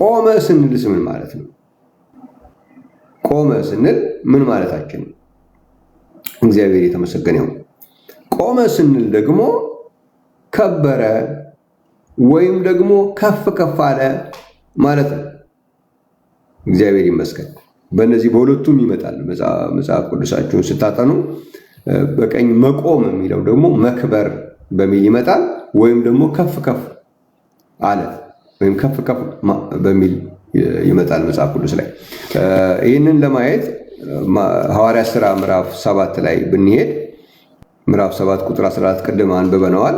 ቆመ ስንልስ ምን ማለት ነው? ቆመ ስንል ምን ማለታችን ነው? እግዚአብሔር የተመሰገነ ይሁን። ቆመ ስንል ደግሞ ከበረ ወይም ደግሞ ከፍ ከፍ አለ ማለት ነው። እግዚአብሔር ይመስገን። በእነዚህ በሁለቱም ይመጣል። መጽሐፍ ቅዱሳችሁን ስታጠኑ በቀኝ መቆም የሚለው ደግሞ መክበር በሚል ይመጣል፣ ወይም ደግሞ ከፍ ከፍ አለ ወይም ከፍ ከፍ በሚል ይመጣል መጽሐፍ ቅዱስ ላይ። ይህንን ለማየት ሐዋርያት ሥራ ምዕራፍ 7 ላይ ብንሄድ ምዕራፍ 7 ቁጥር 14 ቅድም አንብበነዋል።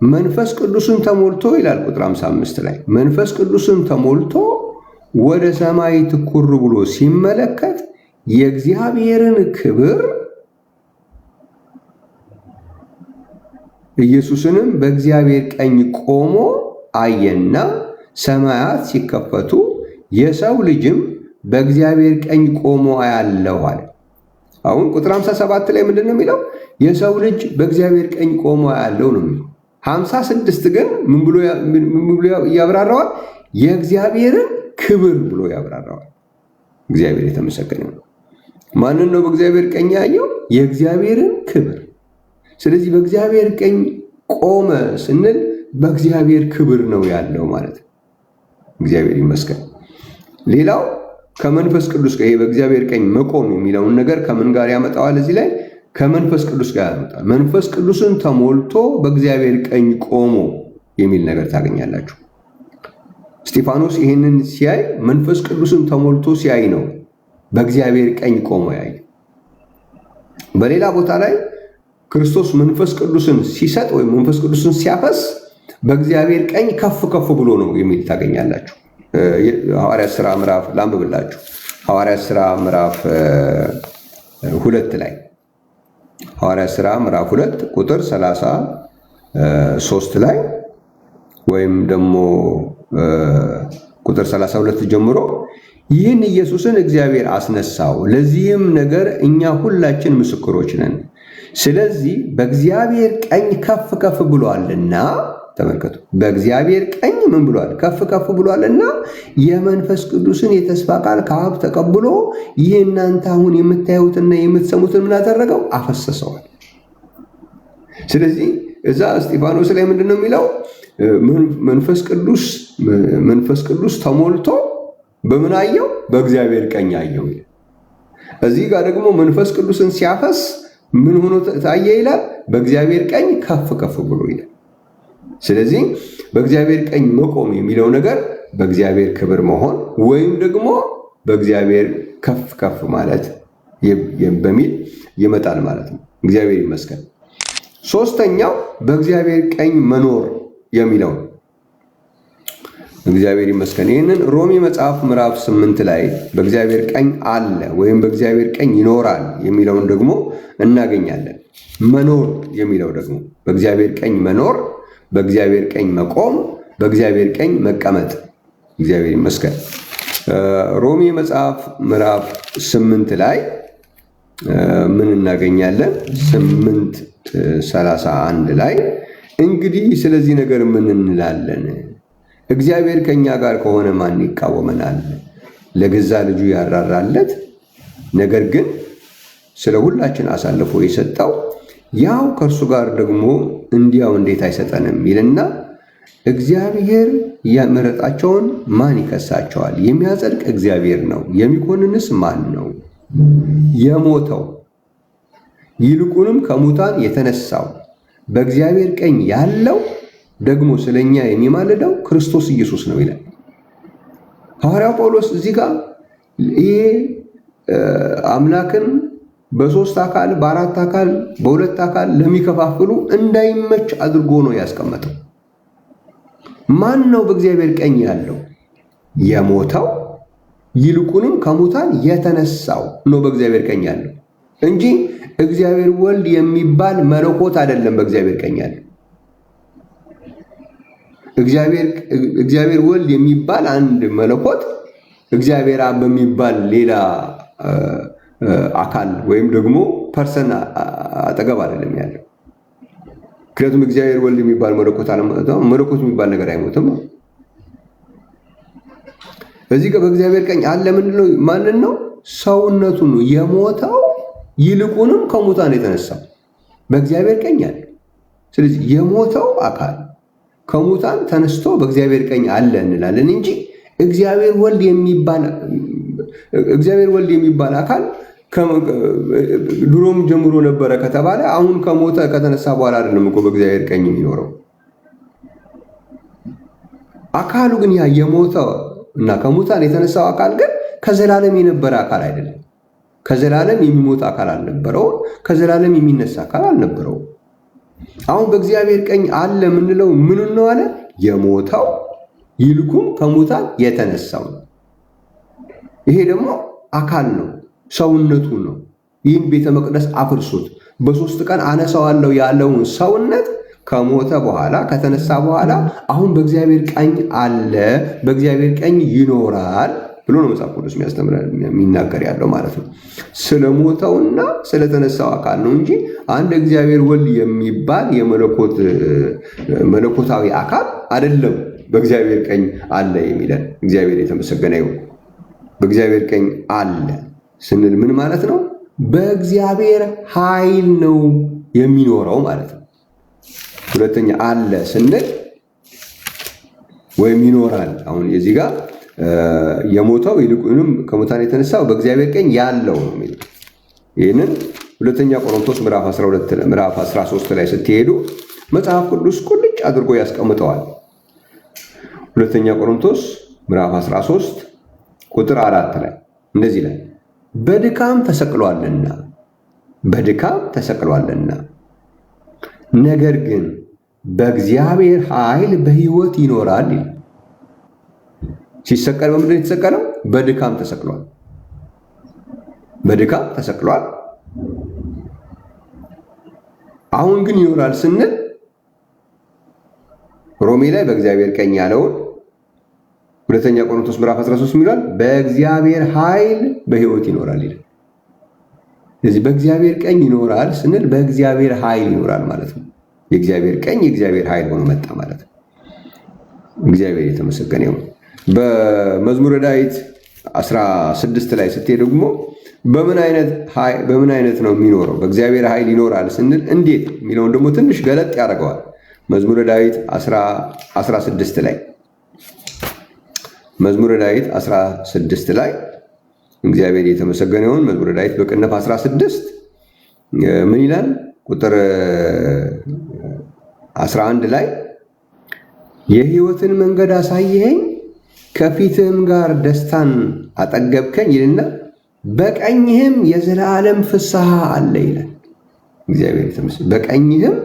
መንፈስ ቅዱስን ተሞልቶ ይላል ቁጥር 55 ላይ መንፈስ ቅዱስን ተሞልቶ ወደ ሰማይ ትኩር ብሎ ሲመለከት የእግዚአብሔርን ክብር ኢየሱስንም በእግዚአብሔር ቀኝ ቆሞ አየና ሰማያት ሲከፈቱ የሰው ልጅም በእግዚአብሔር ቀኝ ቆሞ አያለሁ አለ። አሁን ቁጥር 57 ላይ ምንድን ነው የሚለው? የሰው ልጅ በእግዚአብሔር ቀኝ ቆሞ አያለሁ ነው የሚለው። 56 ግን ምን ብሎ ያብራራዋል? የእግዚአብሔርን ክብር ብሎ ያብራራዋል። እግዚአብሔር የተመሰገነ ነው። ማንን ነው በእግዚአብሔር ቀኝ ያየው? የእግዚአብሔርን ክብር። ስለዚህ በእግዚአብሔር ቀኝ ቆመ ስንል በእግዚአብሔር ክብር ነው ያለው ማለት ነው። እግዚአብሔር ይመስገን። ሌላው ከመንፈስ ቅዱስ ጋር ይሄ በእግዚአብሔር ቀኝ መቆም የሚለውን ነገር ከምን ጋር ያመጣዋል? እዚህ ላይ ከመንፈስ ቅዱስ ጋር ያመጣል። መንፈስ ቅዱስን ተሞልቶ በእግዚአብሔር ቀኝ ቆሞ የሚል ነገር ታገኛላችሁ። እስጢፋኖስ ይህንን ሲያይ መንፈስ ቅዱስን ተሞልቶ ሲያይ ነው በእግዚአብሔር ቀኝ ቆሞ ያይ። በሌላ ቦታ ላይ ክርስቶስ መንፈስ ቅዱስን ሲሰጥ ወይም መንፈስ ቅዱስን ሲያፈስ በእግዚአብሔር ቀኝ ከፍ ከፍ ብሎ ነው የሚል ታገኛላችሁ። ሐዋርያት ሥራ ምዕራፍ ላንብብላችሁ። ሐዋርያት ሥራ ምዕራፍ 2 ላይ ሐዋርያት ሥራ ምዕራፍ 2 ቁጥር 33 ላይ ወይም ደግሞ ቁጥር 32 ጀምሮ ይህን ኢየሱስን እግዚአብሔር አስነሳው፣ ለዚህም ነገር እኛ ሁላችን ምስክሮች ነን። ስለዚህ በእግዚአብሔር ቀኝ ከፍ ከፍ ብሏልና፣ ተመልከቱ፣ በእግዚአብሔር ቀኝ ምን ብሏል? ከፍ ከፍ ብሏልና የመንፈስ ቅዱስን የተስፋ ቃል ከአብ ተቀብሎ ይህ እናንተ አሁን የምታዩትና የምትሰሙትን ምን አደረገው? አፈሰሰዋል። ስለዚህ እዛ እስጢፋኖስ ላይ ምንድን ነው የሚለው? መንፈስ ቅዱስ ተሞልቶ በምን አየው? በእግዚአብሔር ቀኝ አየው። እዚህ ጋር ደግሞ መንፈስ ቅዱስን ሲያፈስ ምን ሆኖ ታየ ይላል? በእግዚአብሔር ቀኝ ከፍ ከፍ ብሎ ይላል። ስለዚህ በእግዚአብሔር ቀኝ መቆም የሚለው ነገር በእግዚአብሔር ክብር መሆን ወይም ደግሞ በእግዚአብሔር ከፍ ከፍ ማለት በሚል ይመጣል ማለት ነው። እግዚአብሔር ይመስገን። ሶስተኛው በእግዚአብሔር ቀኝ መኖር የሚለው እግዚአብሔር ይመስገን። ይህንን ሮሜ መጽሐፍ ምዕራፍ 8 ላይ በእግዚአብሔር ቀኝ አለ ወይም በእግዚአብሔር ቀኝ ይኖራል የሚለውን ደግሞ እናገኛለን። መኖር የሚለው ደግሞ በእግዚአብሔር ቀኝ መኖር፣ በእግዚአብሔር ቀኝ መቆም፣ በእግዚአብሔር ቀኝ መቀመጥ። እግዚአብሔር ይመስገን። ሮሜ መጽሐፍ ምዕራፍ 8 ላይ ምን እናገኛለን? 8:31 ላይ እንግዲህ ስለዚህ ነገር ምን እንላለን? እግዚአብሔር ከኛ ጋር ከሆነ ማን ይቃወመናል? ለገዛ ልጁ ያራራለት፣ ነገር ግን ስለ ሁላችን አሳልፎ የሰጠው ያው ከእርሱ ጋር ደግሞ እንዲያው እንዴት አይሰጠንም? ይልና እግዚአብሔር የመረጣቸውን ማን ይከሳቸዋል? የሚያጸድቅ እግዚአብሔር ነው። የሚኮንንስ ማን ነው? የሞተው ይልቁንም ከሙታን የተነሳው በእግዚአብሔር ቀኝ ያለው ደግሞ ስለኛ የሚማልደው ክርስቶስ ኢየሱስ ነው ይላል ሐዋርያው ጳውሎስ። እዚህ ጋር ይሄ አምላክን በሶስት አካል፣ በአራት አካል፣ በሁለት አካል ለሚከፋፍሉ እንዳይመች አድርጎ ነው ያስቀመጠው። ማን ነው በእግዚአብሔር ቀኝ ያለው? የሞተው ይልቁንም ከሙታን የተነሳው ነው በእግዚአብሔር ቀኝ ያለው እንጂ እግዚአብሔር ወልድ የሚባል መለኮት አይደለም በእግዚአብሔር ቀኝ ያለው። እግዚአብሔር ወልድ የሚባል አንድ መለኮት እግዚአብሔር አብ በሚባል ሌላ አካል ወይም ደግሞ ፐርሰን አጠገብ አይደለም ያለው። ምክንያቱም እግዚአብሔር ወልድ የሚባል መለኮት የሚባል ነገር አይሞትም። በዚህ ጋር በእግዚአብሔር ቀኝ አለ ምንድነው? ማንን ነው? ሰውነቱን ነው የሞተው ይልቁንም ከሙታን የተነሳው በእግዚአብሔር ቀኝ አለ። ስለዚህ የሞተው አካል ከሙታን ተነስቶ በእግዚአብሔር ቀኝ አለ እንላለን እንጂ እግዚአብሔር ወልድ የሚባል አካል ድሮም ጀምሮ ነበረ ከተባለ አሁን ከሞተ ከተነሳ በኋላ አይደለም እኮ በእግዚአብሔር ቀኝ የሚኖረው። አካሉ ግን ያ የሞተው እና ከሙታን የተነሳው አካል ግን ከዘላለም የነበረ አካል አይደለም። ከዘላለም የሚሞት አካል አልነበረው። ከዘላለም የሚነሳ አካል አልነበረው። አሁን በእግዚአብሔር ቀኝ አለ የምንለው ምን ነው አለ? የሞተው ይልቁም ከሙታን የተነሳው። ይሄ ደግሞ አካል ነው፣ ሰውነቱ ነው። ይህን ቤተ መቅደስ አፍርሱት በ3 ቀን አነሳዋለሁ ያለውን ሰውነት ከሞተ በኋላ ከተነሳ በኋላ አሁን በእግዚአብሔር ቀኝ አለ፣ በእግዚአብሔር ቀኝ ይኖራል ብሎ ነው መጽሐፍ ቅዱስ የሚናገር ያለው ማለት ነው። ስለሞተውና ስለተነሳው አካል ነው እንጂ አንድ እግዚአብሔር ወልድ የሚባል መለኮታዊ አካል አይደለም። በእግዚአብሔር ቀኝ አለ የሚለን እግዚአብሔር የተመሰገነ ይሁን። በእግዚአብሔር ቀኝ አለ ስንል ምን ማለት ነው? በእግዚአብሔር ኃይል ነው የሚኖረው ማለት ነው። ሁለተኛ አለ ስንል ወይም ይኖራል። አሁን የዚህ ጋር የሞተው ይልቁንም ከሙታን የተነሳው በእግዚአብሔር ቀኝ ያለው ነው የሚለው። ይህንን ሁለተኛ ቆሮንቶስ ምዕራፍ 13 ላይ ስትሄዱ መጽሐፍ ቅዱስ ቁልጭ አድርጎ ያስቀምጠዋል። ሁለተኛ ቆሮንቶስ ምዕራፍ 13 ቁጥር 4 ላይ እንደዚህ ላይ በድካም ተሰቅሏልና ነገር ግን በእግዚአብሔር ኃይል በሕይወት ይኖራል። ሲሰቀል በምንድን ነው የተሰቀለው? በድካም ተሰቅሏል። አሁን ግን ይኖራል ስንል ሮሜ ላይ በእግዚአብሔር ቀኝ ያለውን ሁለተኛ ቆሮንቶስ ምዕራፍ 13 የሚላል በእግዚአብሔር ኃይል በሕይወት ይኖራል ይላል። ስለዚህ በእግዚአብሔር ቀኝ ይኖራል ስንል በእግዚአብሔር ኃይል ይኖራል ማለት ነው። የእግዚአብሔር ቀኝ የእግዚአብሔር ኃይል ሆኖ መጣ ማለት ነው። እግዚአብሔር የተመሰገነ ይሁን። በመዝሙረ ዳዊት 16 ላይ ስትሄድ ደግሞ በምን አይነት ነው የሚኖረው? በእግዚአብሔር ኃይል ይኖራል ስንል እንዴት የሚለውን ደግሞ ትንሽ ገለጥ ያደርገዋል። መዝሙረ ዳዊት 16 ላይ እግዚአብሔር የተመሰገነ ይሁን። መዝሙረ ዳዊት በቅንፍ 16 ምን ይላል? ቁጥር 11 ላይ የሕይወትን መንገድ አሳየኸኝ ከፊትህም ጋር ደስታን አጠገብከኝ ይልና በቀኝህም የዘላለም ፍስሐ አለ ይላል። እግዚአብሔር የተመሰገነ በቀኝህም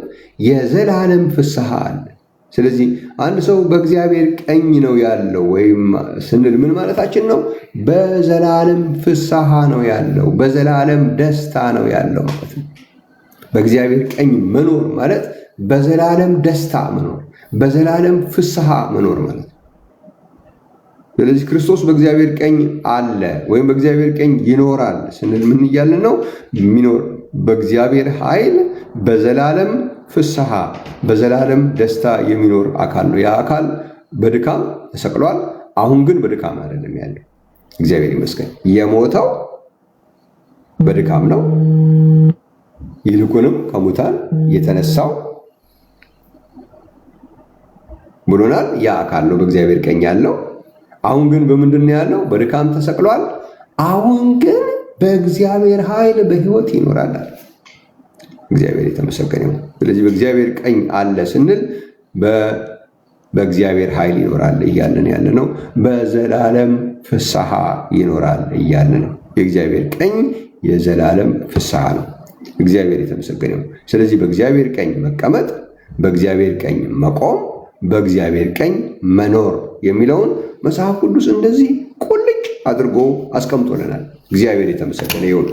የዘላለም ፍስሐ አለ። ስለዚህ አንድ ሰው በእግዚአብሔር ቀኝ ነው ያለው ወይም ስንል ምን ማለታችን ነው? በዘላለም ፍስሐ ነው ያለው፣ በዘላለም ደስታ ነው ያለው ማለት ነው። በእግዚአብሔር ቀኝ መኖር ማለት በዘላለም ደስታ መኖር፣ በዘላለም ፍስሐ መኖር ማለት ነው። ስለዚህ ክርስቶስ በእግዚአብሔር ቀኝ አለ ወይም በእግዚአብሔር ቀኝ ይኖራል ስንል ምን እያልን ነው? የሚኖር በእግዚአብሔር ኃይል በዘላለም ፍስሐ በዘላለም ደስታ የሚኖር አካል ነው። ያ አካል በድካም ተሰቅሏል። አሁን ግን በድካም አይደለም ያለው። እግዚአብሔር ይመስገን። የሞተው በድካም ነው፣ ይልቁንም ከሙታን የተነሳው ብሎናል። ያ አካል ነው በእግዚአብሔር ቀኝ ያለው። አሁን ግን በምንድን ነው ያለው? በድካም ተሰቅሏል። አሁን ግን በእግዚአብሔር ኃይል በሕይወት ይኖራል። እግዚአብሔር የተመሰገነ ይሁን። ስለዚህ በእግዚአብሔር ቀኝ አለ ስንል በእግዚአብሔር ኃይል ይኖራል እያልን ያለ ነው። በዘላለም ፍስሐ ይኖራል እያልን ነው። የእግዚአብሔር ቀኝ የዘላለም ፍስሐ ነው። እግዚአብሔር የተመሰገነ ይሁን። ስለዚህ በእግዚአብሔር ቀኝ መቀመጥ፣ በእግዚአብሔር ቀኝ መቆም፣ በእግዚአብሔር ቀኝ መኖር የሚለውን መጽሐፍ ቅዱስ እንደዚህ ቁልጭ አድርጎ አስቀምጦልናል። እግዚአብሔር የተመሰገነ ይሁን።